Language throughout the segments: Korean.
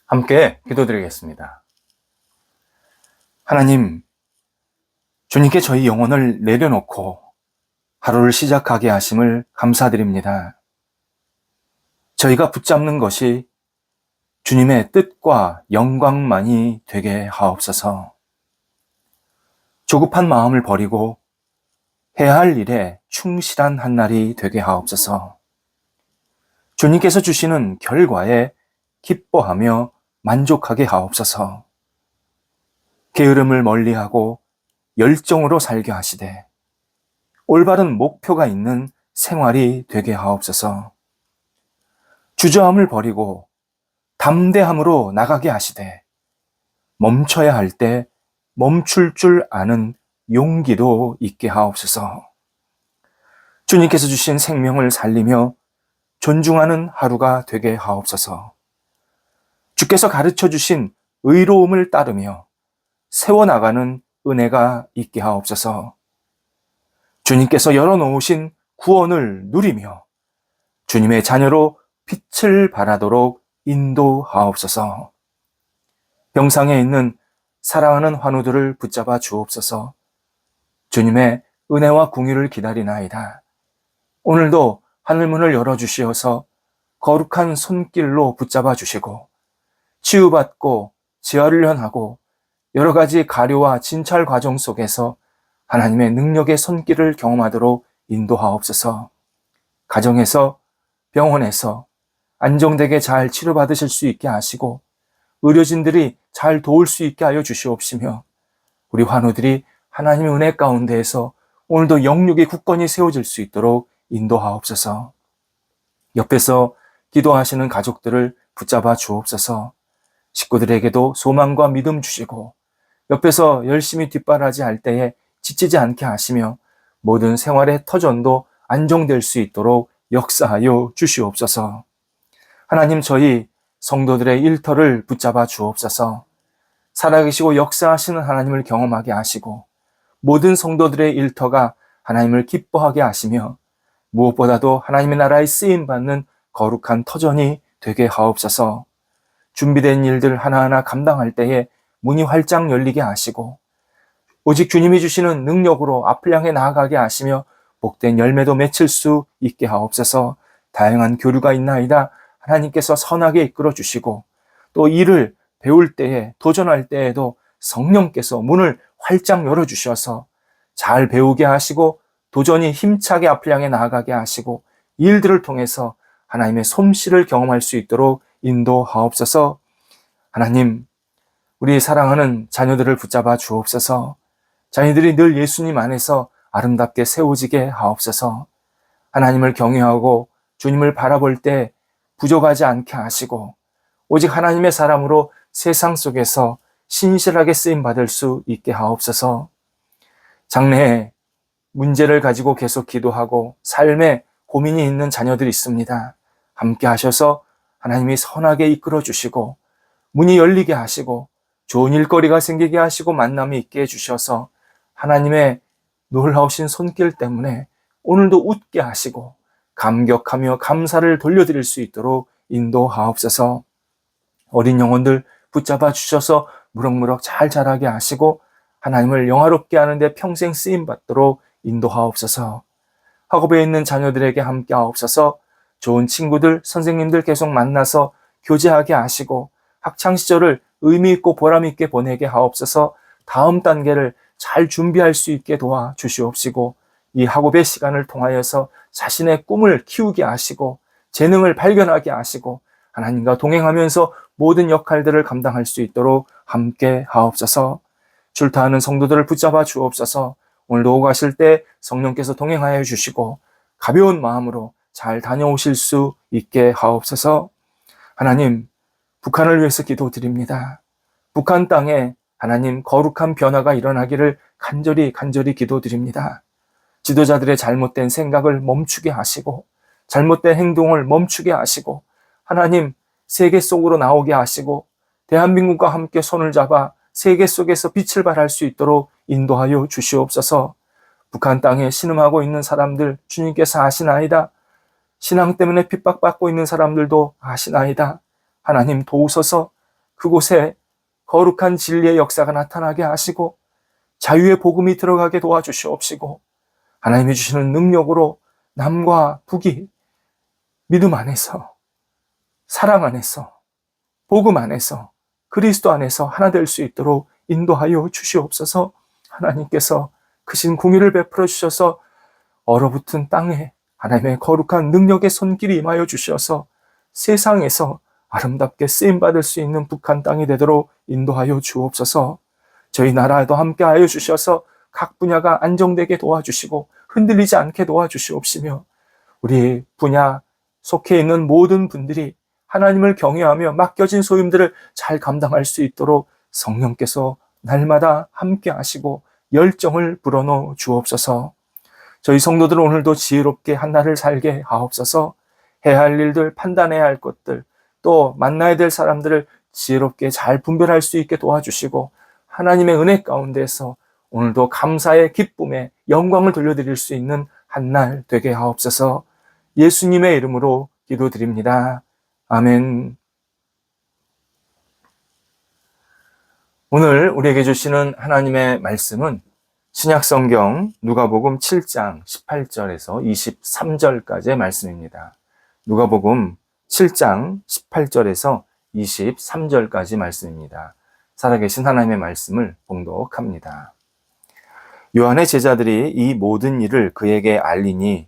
함께 기도드리겠습니다. 하나님, 주님께 저희 영혼을 내려놓고 하루를 시작하게 하심을 감사드립니다. 저희가 붙잡는 것이 주님의 뜻과 영광만이 되게 하옵소서. 조급한 마음을 버리고 해야 할 일에 충실한 한 날이 되게 하옵소서. 주님께서 주시는 결과에 기뻐하며 만족하게 하옵소서. 게으름을 멀리하고 열정으로 살게 하시되 올바른 목표가 있는 생활이 되게 하옵소서. 주저함을 버리고 담대함으로 나가게 하시되 멈춰야 할 때 멈출 줄 아는 용기도 있게 하옵소서. 주님께서 주신 생명을 살리며 존중하는 하루가 되게 하옵소서. 주께서 가르쳐 주신 의로움을 따르며 세워나가는 은혜가 있게 하옵소서. 주님께서 열어놓으신 구원을 누리며 주님의 자녀로 빛을 발하도록 인도하옵소서. 병상에 있는 사랑하는 환우들을 붙잡아 주옵소서. 주님의 은혜와 궁유를 기다리나이다. 오늘도 하늘문을 열어주시어서 거룩한 손길로 붙잡아 주시고 치유받고 재활련하고 여러 가지 가료와 진찰 과정 속에서 하나님의 능력의 손길을 경험하도록 인도하옵소서. 가정에서, 병원에서 안정되게 잘 치료받으실 수 있게 하시고 의료진들이 잘 도울 수 있게 하여 주시옵시며 우리 환우들이 하나님의 은혜 가운데에서 오늘도 영육이 굳건히 세워질 수 있도록 인도하옵소서. 옆에서 기도하시는 가족들을 붙잡아 주옵소서. 식구들에게도 소망과 믿음 주시고 옆에서 열심히 뒷바라지 할 때에 지치지 않게 하시며 모든 생활의 터전도 안정될 수 있도록 역사하여 주시옵소서. 하나님, 저희 성도들의 일터를 붙잡아 주옵소서. 살아계시고 역사하시는 하나님을 경험하게 하시고 모든 성도들의 일터가 하나님을 기뻐하게 하시며 무엇보다도 하나님의 나라에 쓰임받는 거룩한 터전이 되게 하옵소서. 준비된 일들 하나하나 감당할 때에 문이 활짝 열리게 하시고 오직 주님이 주시는 능력으로 앞을 향해 나아가게 하시며 복된 열매도 맺힐 수 있게 하옵소서. 다양한 교류가 있나이다 하나님께서 선하게 이끌어 주시고 또 일을 배울 때에 도전할 때에도 성령께서 문을 활짝 열어주셔서 잘 배우게 하시고 도전이 힘차게 앞을 향해 나아가게 하시고 일들을 통해서 하나님의 솜씨를 경험할 수 있도록 인도하옵소서. 하나님, 우리 사랑하는 자녀들을 붙잡아 주옵소서. 자녀들이 늘 예수님 안에서 아름답게 세워지게 하옵소서. 하나님을 경외하고 주님을 바라볼 때 부족하지 않게 하시고 오직 하나님의 사람으로 세상 속에서 신실하게 쓰임받을 수 있게 하옵소서. 장래에 문제를 가지고 계속 기도하고 삶에 고민이 있는 자녀들이 있습니다. 함께 하셔서 하나님이 선하게 이끌어 주시고 문이 열리게 하시고 좋은 일거리가 생기게 하시고 만남이 있게 해주셔서 하나님의 놀라우신 손길 때문에 오늘도 웃게 하시고 감격하며 감사를 돌려드릴 수 있도록 인도하옵소서. 어린 영혼들 붙잡아 주셔서 무럭무럭 잘 자라게 하시고 하나님을 영화롭게 하는데 평생 쓰임받도록 인도하옵소서. 학업에 있는 자녀들에게 함께 하옵소서. 좋은 친구들, 선생님들 계속 만나서 교제하게 하시고 학창시절을 의미있고 보람있게 보내게 하옵소서. 다음 단계를 잘 준비할 수 있게 도와 주시옵시고 이 학업의 시간을 통하여서 자신의 꿈을 키우게 하시고 재능을 발견하게 하시고 하나님과 동행하면서 모든 역할들을 감당할 수 있도록 함께 하옵소서. 출타하는 성도들을 붙잡아 주옵소서. 오늘도 오고 가실 때 성령께서 동행하여 주시고 가벼운 마음으로 잘 다녀오실 수 있게 하옵소서. 하나님, 북한을 위해서 기도드립니다. 북한 땅에 하나님 거룩한 변화가 일어나기를 간절히 기도드립니다. 지도자들의 잘못된 생각을 멈추게 하시고 잘못된 행동을 멈추게 하시고 하나님 세계 속으로 나오게 하시고 대한민국과 함께 손을 잡아 세계 속에서 빛을 발할 수 있도록 인도하여 주시옵소서. 북한 땅에 신음하고 있는 사람들 주님께서 아시나이다. 신앙 때문에 핍박받고 있는 사람들도 아시나이다. 하나님 도우소서. 그곳에 거룩한 진리의 역사가 나타나게 하시고 자유의 복음이 들어가게 도와주시옵시고 하나님이 주시는 능력으로 남과 북이 믿음 안에서, 사랑 안에서, 복음 안에서, 그리스도 안에서 하나 될 수 있도록 인도하여 주시옵소서. 하나님께서 크신 공의를 베풀어 주셔서 얼어붙은 땅에 하나님의 거룩한 능력의 손길이 임하여 주셔서 세상에서 아름답게 쓰임받을 수 있는 북한 땅이 되도록 인도하여 주옵소서. 저희 나라에도 함께하여 주셔서 각 분야가 안정되게 도와주시고 흔들리지 않게 도와주시옵시며 우리 분야 속해 있는 모든 분들이 하나님을 경외하며 맡겨진 소임들을 잘 감당할 수 있도록 성령께서 날마다 함께 하시고 열정을 불어넣어 주옵소서. 저희 성도들은 오늘도 지혜롭게 한 날을 살게 하옵소서. 해야 할 일들, 판단해야 할 것들, 또 만나야 될 사람들을 지혜롭게 잘 분별할 수 있게 도와주시고 하나님의 은혜 가운데서 오늘도 감사의 기쁨에 영광을 돌려드릴 수 있는 한 날 되게 하옵소서. 예수님의 이름으로 기도드립니다. 아멘. 오늘 우리에게 주시는 하나님의 말씀은 신약성경 누가복음 7장 18절에서 23절까지의 말씀입니다. 누가복음 7장 18절에서 23절까지 말씀입니다. 살아계신 하나님의 말씀을 봉독합니다. 요한의 제자들이 이 모든 일을 그에게 알리니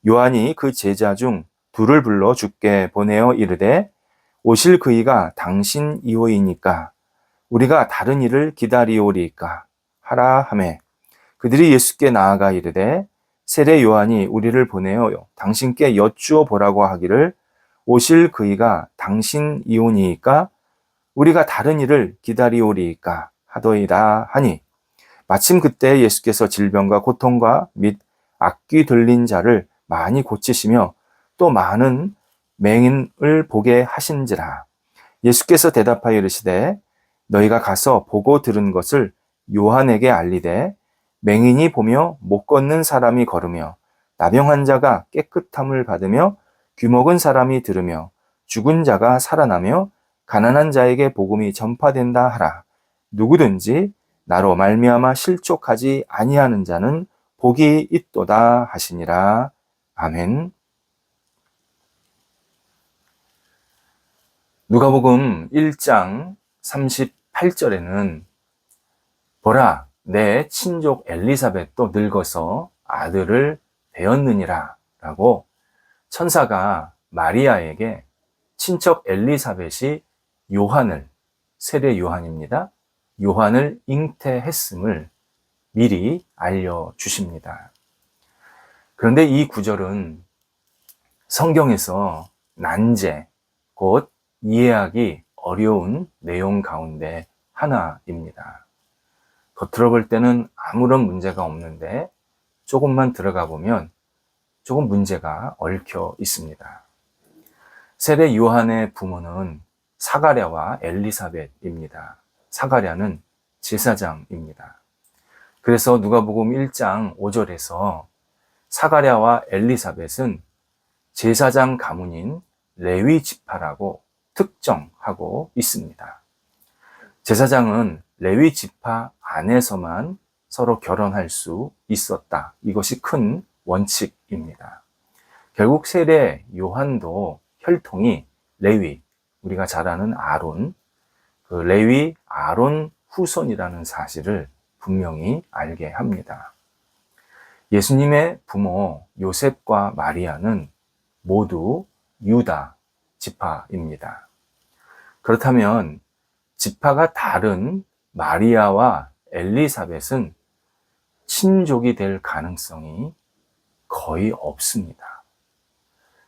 요한이 그 제자 중 둘을 불러 주께 보내어 이르되 오실 그이가 당신이오이니까 우리가 다른 일을 기다리오리까 하라 하매 그들이 예수께 나아가 이르되 세례 요한이 우리를 보내어 당신께 여쭈어 보라고 하기를 오실 그이가 당신이오니까 우리가 다른 일을 기다리오리까 하더이다 하니 마침 그때 예수께서 질병과 고통과 및 악귀 들린 자를 많이 고치시며 또 많은 맹인을 보게 하신지라. 예수께서 대답하여 이르시되 너희가 가서 보고 들은 것을 요한에게 알리되 맹인이 보며 못 걷는 사람이 걸으며 나병 자가 깨끗함을 받으며 귀먹은 사람이 들으며 죽은 자가 살아나며 가난한 자에게 복음이 전파된다 하라. 누구든지 나로 말미암아 실족하지 아니하는 자는 복이 있도다 하시니라. 아멘. 누가복음 1장 38절에는 보라 내 친족 엘리사벳도 늙어서 아들을 배었느니라 라고 천사가 마리아에게 친척 엘리사벳이 요한을, 세례 요한입니다. 요한을 잉태했음을 미리 알려주십니다. 그런데 이 구절은 성경에서 난제, 곧 이해하기 어려운 내용 가운데 하나입니다. 겉으로 볼 때는 아무런 문제가 없는데 조금만 들어가 보면 조금 문제가 얽혀 있습니다. 세례 요한의 부모는 사가랴와 엘리사벳입니다. 사가랴는 제사장입니다. 그래서 누가복음 1장 5절에서 사가랴와 엘리사벳은 제사장 가문인 레위 지파라고 특정하고 있습니다. 제사장은 레위 지파 안에서만 서로 결혼할 수 있었다. 이것이 큰 원칙입니다. 결국 세례 요한도 혈통이 레위, 우리가 잘 아는 아론, 그 레위 아론 후손이라는 사실을 분명히 알게 합니다. 예수님의 부모 요셉과 마리아는 모두 유다 지파입니다. 그렇다면 지파가 다른 마리아와 엘리사벳은 친족이 될 가능성이 거의 없습니다.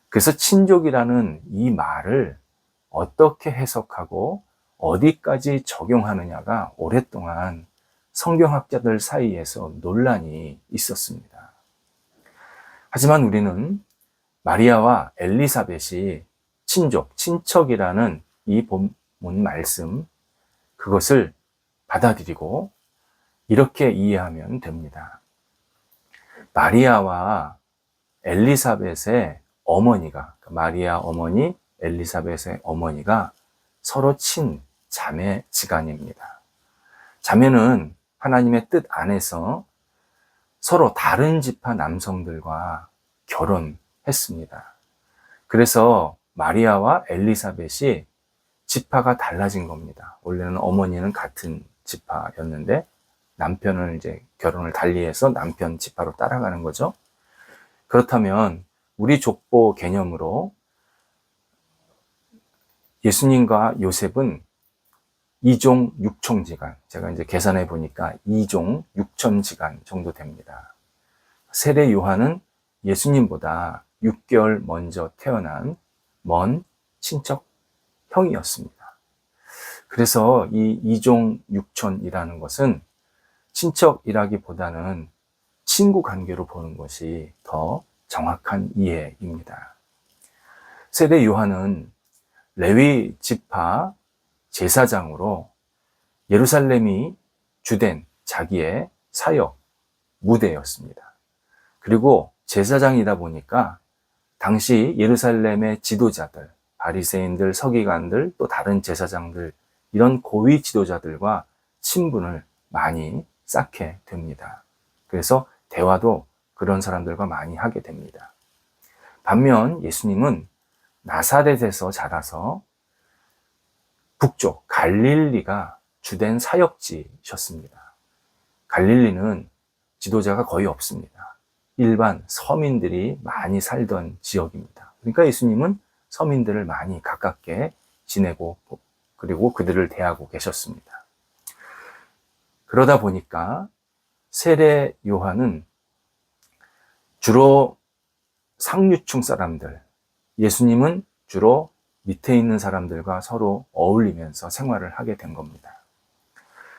그래서 친족이라는 이 말을 어떻게 해석하고 어디까지 적용하느냐가 오랫동안 성경학자들 사이에서 논란이 있었습니다. 하지만 우리는 마리아와 엘리사벳이 친족, 친척이라는 이 본문 말씀, 그것을 받아들이고 이렇게 이해하면 됩니다. 마리아와 엘리사벳의 어머니가, 마리아 어머니, 엘리사벳의 어머니가 서로 자매지간입니다. 자매는 하나님의 뜻 안에서 서로 다른 지파 남성들과 결혼했습니다. 그래서 마리아와 엘리사벳이 지파가 달라진 겁니다. 원래는 어머니는 같은 지파였는데 남편을 이제 결혼을 달리해서 남편 지파로 따라가는 거죠. 그렇다면 우리 족보 개념으로 예수님과 요셉은 2종 6총지간, 제가 이제 계산해 보니까 2종 6천지간 정도 됩니다. 세례 요한은 예수님보다 6개월 먼저 태어난 먼 친척 형이었습니다. 그래서 이 2종 6천이라는 것은 친척이라기보다는 친구 관계로 보는 것이 더 정확한 이해입니다. 세례 요한은 레위 지파 제사장으로 예루살렘이 주된 자기의 사역 무대였습니다. 그리고 제사장이다 보니까 당시 예루살렘의 지도자들, 바리새인들, 서기관들, 또 다른 제사장들, 이런 고위 지도자들과 친분을 많이 쌓게 됩니다. 그래서 대화도 그런 사람들과 많이 하게 됩니다. 반면 예수님은 나사렛에서 자라서 북쪽 갈릴리가 주된 사역지셨습니다. 갈릴리는 지도자가 거의 없습니다. 일반 서민들이 많이 살던 지역입니다. 그러니까 예수님은 서민들을 많이 가깝게 지내고 그리고 그들을 대하고 계셨습니다. 그러다 보니까 세례 요한은 주로 상류층 사람들, 예수님은 주로 밑에 있는 사람들과 서로 어울리면서 생활을 하게 된 겁니다.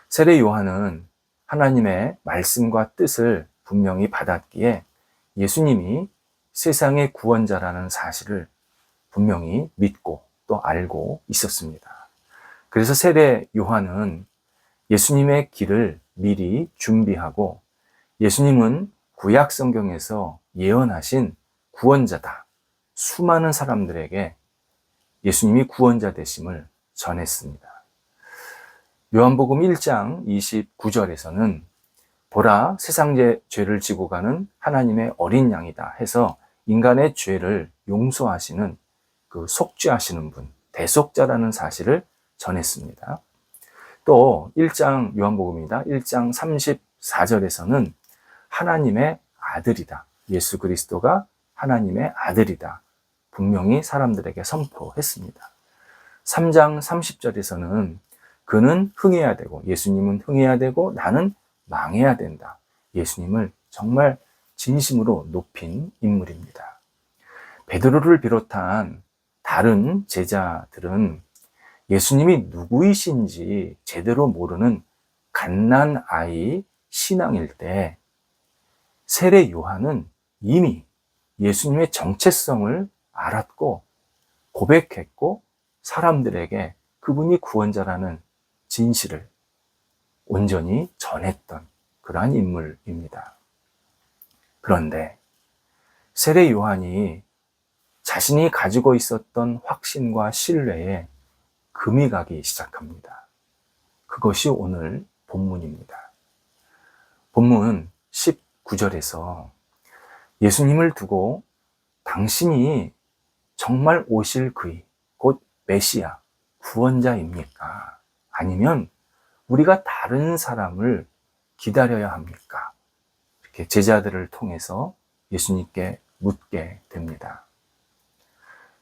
세례 요한은 하나님의 말씀과 뜻을 분명히 받았기에 예수님이 세상의 구원자라는 사실을 분명히 믿고 또 알고 있었습니다. 그래서 세례 요한은 예수님의 길을 미리 준비하고 예수님은 구약 성경에서 예언하신 구원자다. 수많은 사람들에게 예수님이 구원자 되심을 전했습니다. 요한복음 1장 29절에서는 보라 세상의 죄를 지고 가는 하나님의 어린 양이다 해서 인간의 죄를 용서하시는 그 속죄하시는 분, 대속자라는 사실을 전했습니다. 또 1장 요한복음입니다. 1장 34절에서는 하나님의 아들이다. 예수 그리스도가 하나님의 아들이다. 분명히 사람들에게 선포했습니다. 3장 30절에서는 그는 흥해야 되고 예수님은 흥해야 되고 나는 망해야 된다. 예수님을 정말 진심으로 높인 인물입니다. 베드로를 비롯한 다른 제자들은 예수님이 누구이신지 제대로 모르는 갓난아이 신앙일 때 세례 요한은 이미 예수님의 정체성을 알았고 고백했고 사람들에게 그분이 구원자라는 진실을 온전히 전했던 그러한 인물입니다. 그런데 세례 요한이 자신이 가지고 있었던 확신과 신뢰에 금이 가기 시작합니다. 그것이 오늘 본문입니다. 본문 19절에서 예수님을 두고 당신이 정말 오실 그이, 곧 메시아, 구원자입니까? 아니면 우리가 다른 사람을 기다려야 합니까? 이렇게 제자들을 통해서 예수님께 묻게 됩니다.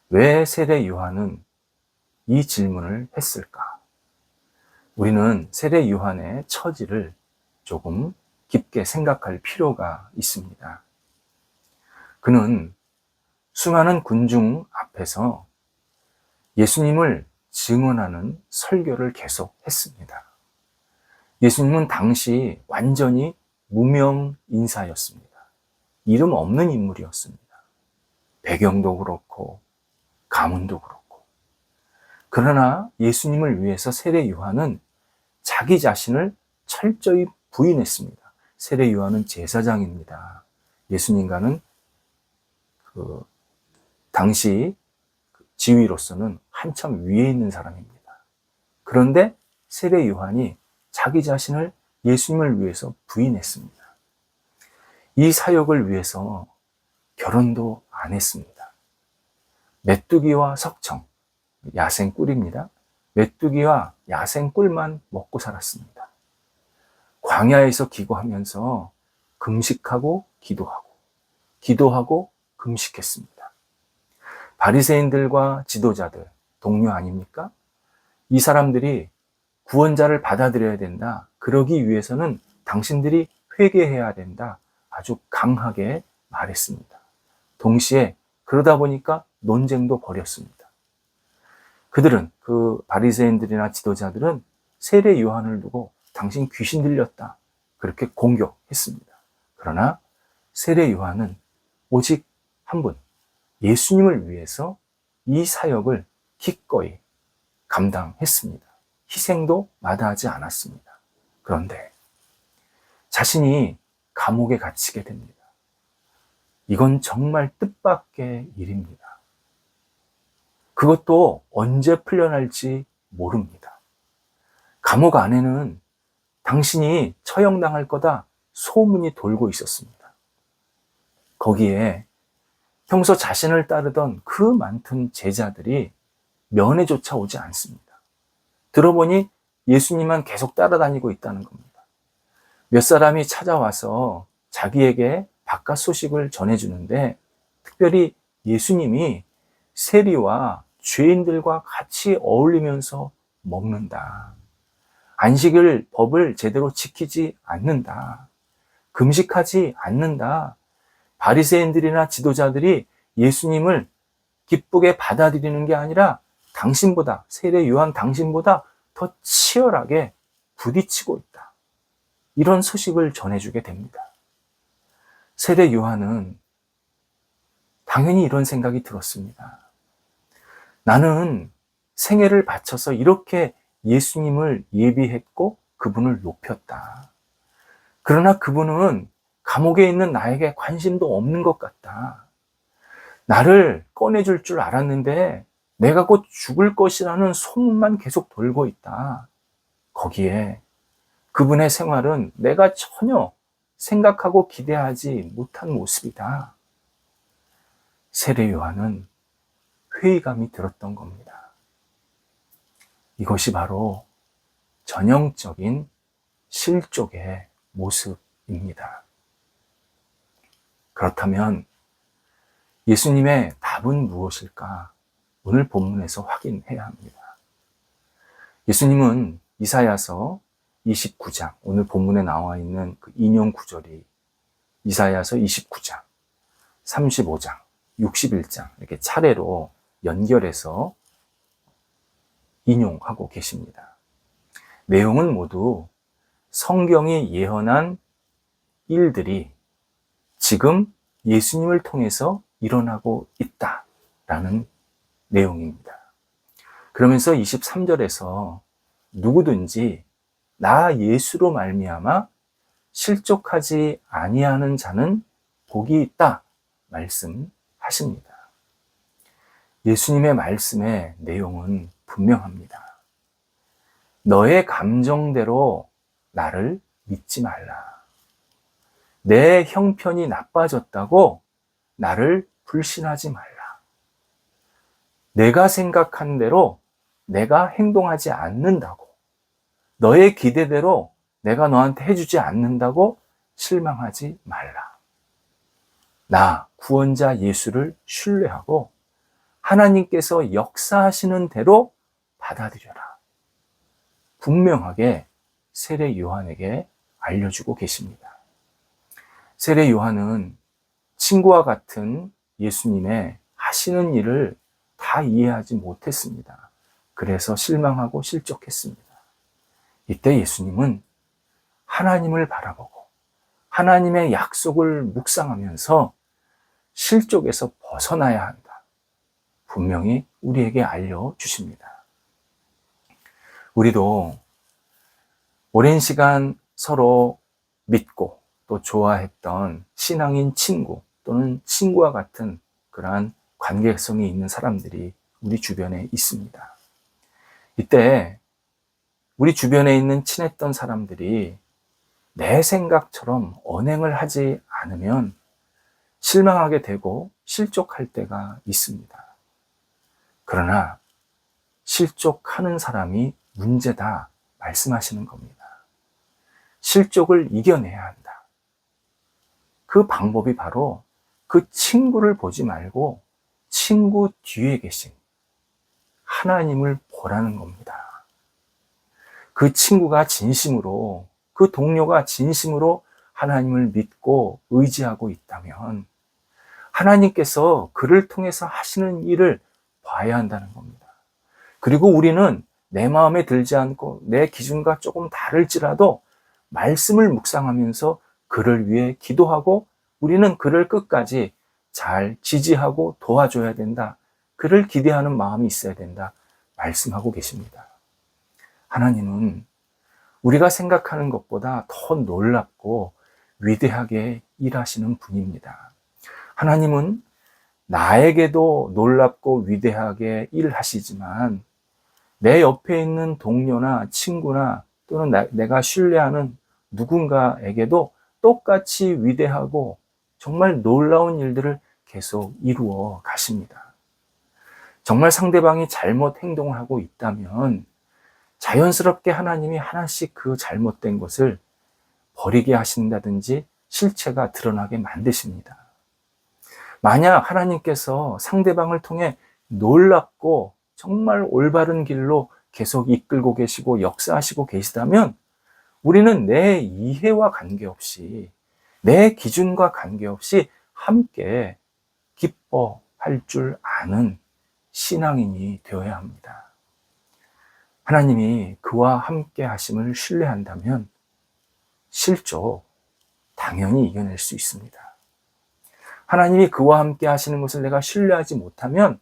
왜 세례 요한은 이 질문을 했을까? 우리는 세례 요한의 처지를 조금 깊게 생각할 필요가 있습니다. 그는 수많은 군중 앞에서 예수님을 증언하는 설교를 계속 했습니다. 예수님은 당시 완전히 무명 인사였습니다. 이름 없는 인물이었습니다. 배경도 그렇고 가문도 그렇고. 그러나 예수님을 위해서 세례 요한은 자기 자신을 철저히 부인했습니다. 세례 요한은 제사장입니다. 예수님과는 당시 지위로서는 한참 위에 있는 사람입니다. 그런데 세례 요한이 자기 자신을 예수님을 위해서 부인했습니다. 이 사역을 위해서 결혼도 안 했습니다. 메뚜기와 석청, 야생꿀입니다. 메뚜기와 야생꿀만 먹고 살았습니다. 광야에서 기고하면서 금식하고 기도하고, 기도하고 금식했습니다. 바리새인들과 지도자들, 동료 아닙니까? 이 사람들이 구원자를 받아들여야 된다. 그러기 위해서는 당신들이 회개해야 된다. 아주 강하게 말했습니다. 동시에 그러다 보니까 논쟁도 벌였습니다. 그들은, 그 바리새인들이나 지도자들은 세례 요한을 두고 당신 귀신 들렸다. 그렇게 공격했습니다. 그러나 세례 요한은 오직 한 분, 예수님을 위해서 이 사역을 기꺼이 감당했습니다. 희생도 마다하지 않았습니다. 그런데 자신이 감옥에 갇히게 됩니다. 이건 정말 뜻밖의 일입니다. 그것도 언제 풀려날지 모릅니다. 감옥 안에는 당신이 처형당할 거다 소문이 돌고 있었습니다. 거기에 평소 자신을 따르던 그 많던 제자들이 면회조차 오지 않습니다. 들어보니 예수님만 계속 따라다니고 있다는 겁니다. 몇 사람이 찾아와서 자기에게 바깥 소식을 전해주는데, 특별히 예수님이 세리와 죄인들과 같이 어울리면서 먹는다. 안식일 법을 제대로 지키지 않는다. 금식하지 않는다. 바리새인들이나 지도자들이 예수님을 기쁘게 받아들이는 게 아니라 당신보다, 세례 요한 당신보다 더 치열하게 부딪히고 있다. 이런 소식을 전해주게 됩니다. 세례 요한은 당연히 이런 생각이 들었습니다. 나는 생애를 바쳐서 이렇게 예수님을 예비했고 그분을 높였다. 그러나 그분은 감옥에 있는 나에게 관심도 없는 것 같다. 나를 꺼내줄 줄 알았는데 내가 곧 죽을 것이라는 소문만 계속 돌고 있다. 거기에 그분의 생활은 내가 전혀 생각하고 기대하지 못한 모습이다. 세례 요한은 회의감이 들었던 겁니다. 이것이 바로 전형적인 실족의 모습입니다. 그렇다면 예수님의 답은 무엇일까? 오늘 본문에서 확인해야 합니다. 예수님은 이사야서 29장, 오늘 본문에 나와 있는 그 인용 구절이 이사야서 29장, 35장, 61장 이렇게 차례로 연결해서 인용하고 계십니다. 내용은 모두 성경이 예언한 일들이 지금 예수님을 통해서 일어나고 있다라는 내용입니다. 그러면서 23절에서 누구든지 나 예수로 말미암아 실족하지 아니하는 자는 복이 있다 말씀하십니다. 예수님의 말씀의 내용은 분명합니다. 너의 감정대로 나를 믿지 말라. 내 형편이 나빠졌다고 나를 불신하지 말라. 내가 생각한 대로 내가 행동하지 않는다고, 너의 기대대로 내가 너한테 해주지 않는다고 실망하지 말라. 나 구원자 예수를 신뢰하고 하나님께서 역사하시는 대로 받아들여라. 분명하게 세례 요한에게 알려주고 계십니다. 세례 요한은 친구와 같은 예수님의 하시는 일을 다 이해하지 못했습니다. 그래서 실망하고 실족했습니다. 이때 예수님은 하나님을 바라보고 하나님의 약속을 묵상하면서 실족에서 벗어나야 한다. 분명히 우리에게 알려주십니다. 우리도 오랜 시간 서로 믿고 또 좋아했던 신앙인 친구 또는 친구와 같은 그러한 관계성이 있는 사람들이 우리 주변에 있습니다. 이때 우리 주변에 있는 친했던 사람들이 내 생각처럼 언행을 하지 않으면 실망하게 되고 실족할 때가 있습니다. 그러나 실족하는 사람이 문제다 말씀하시는 겁니다. 실족을 이겨내야 한다. 그 방법이 바로 그 친구를 보지 말고 친구 뒤에 계신 하나님을 보라는 겁니다. 그 친구가 진심으로, 그 동료가 진심으로 하나님을 믿고 의지하고 있다면 하나님께서 그를 통해서 하시는 일을 봐야 한다는 겁니다. 그리고 우리는 내 마음에 들지 않고 내 기준과 조금 다를지라도 말씀을 묵상하면서 그를 위해 기도하고 우리는 그를 끝까지 잘 지지하고 도와줘야 된다. 그를 기대하는 마음이 있어야 된다. 말씀하고 계십니다. 하나님은 우리가 생각하는 것보다 더 놀랍고 위대하게 일하시는 분입니다. 하나님은 나에게도 놀랍고 위대하게 일하시지만 내 옆에 있는 동료나 친구나 또는 내가 신뢰하는 누군가에게도 똑같이 위대하고 정말 놀라운 일들을 계속 이루어 가십니다. 정말 상대방이 잘못 행동을 하고 있다면 자연스럽게 하나님이 하나씩 그 잘못된 것을 버리게 하신다든지 실체가 드러나게 만드십니다. 만약 하나님께서 상대방을 통해 놀랍고 정말 올바른 길로 계속 이끌고 계시고 역사하시고 계시다면 우리는 내 이해와 관계없이 내 기준과 관계없이 함께 기뻐할 줄 아는 신앙인이 되어야 합니다. 하나님이 그와 함께 하심을 신뢰한다면 실족 당연히 이겨낼 수 있습니다. 하나님이 그와 함께 하시는 것을 내가 신뢰하지 못하면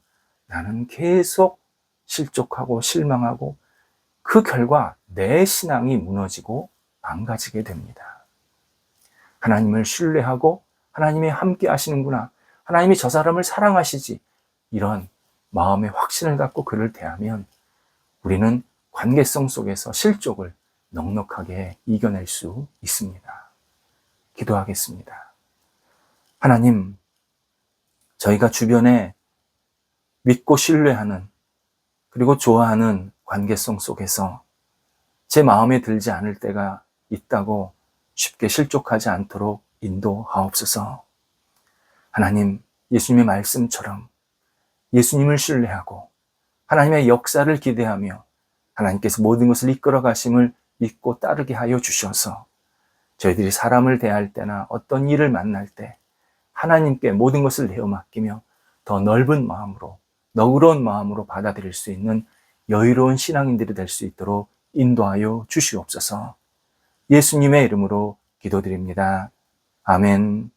나는 계속 실족하고 실망하고 그 결과 내 신앙이 무너지고 망가지게 됩니다. 하나님을 신뢰하고 하나님이 함께 하시는구나. 하나님이 저 사람을 사랑하시지. 이런 마음의 확신을 갖고 그를 대하면 우리는 관계성 속에서 실족을 넉넉하게 이겨낼 수 있습니다. 기도하겠습니다. 하나님, 저희가 주변에 믿고 신뢰하는 그리고 좋아하는 관계성 속에서 제 마음에 들지 않을 때가 있다고 쉽게 실족하지 않도록 인도하옵소서. 하나님, 예수님의 말씀처럼 예수님을 신뢰하고 하나님의 역사를 기대하며 하나님께서 모든 것을 이끌어 가심을 믿고 따르게 하여 주셔서 저희들이 사람을 대할 때나 어떤 일을 만날 때 하나님께 모든 것을 내어 맡기며 더 넓은 마음으로 너그러운 마음으로 받아들일 수 있는 여유로운 신앙인들이 될 수 있도록 인도하여 주시옵소서. 예수님의 이름으로 기도드립니다. 아멘.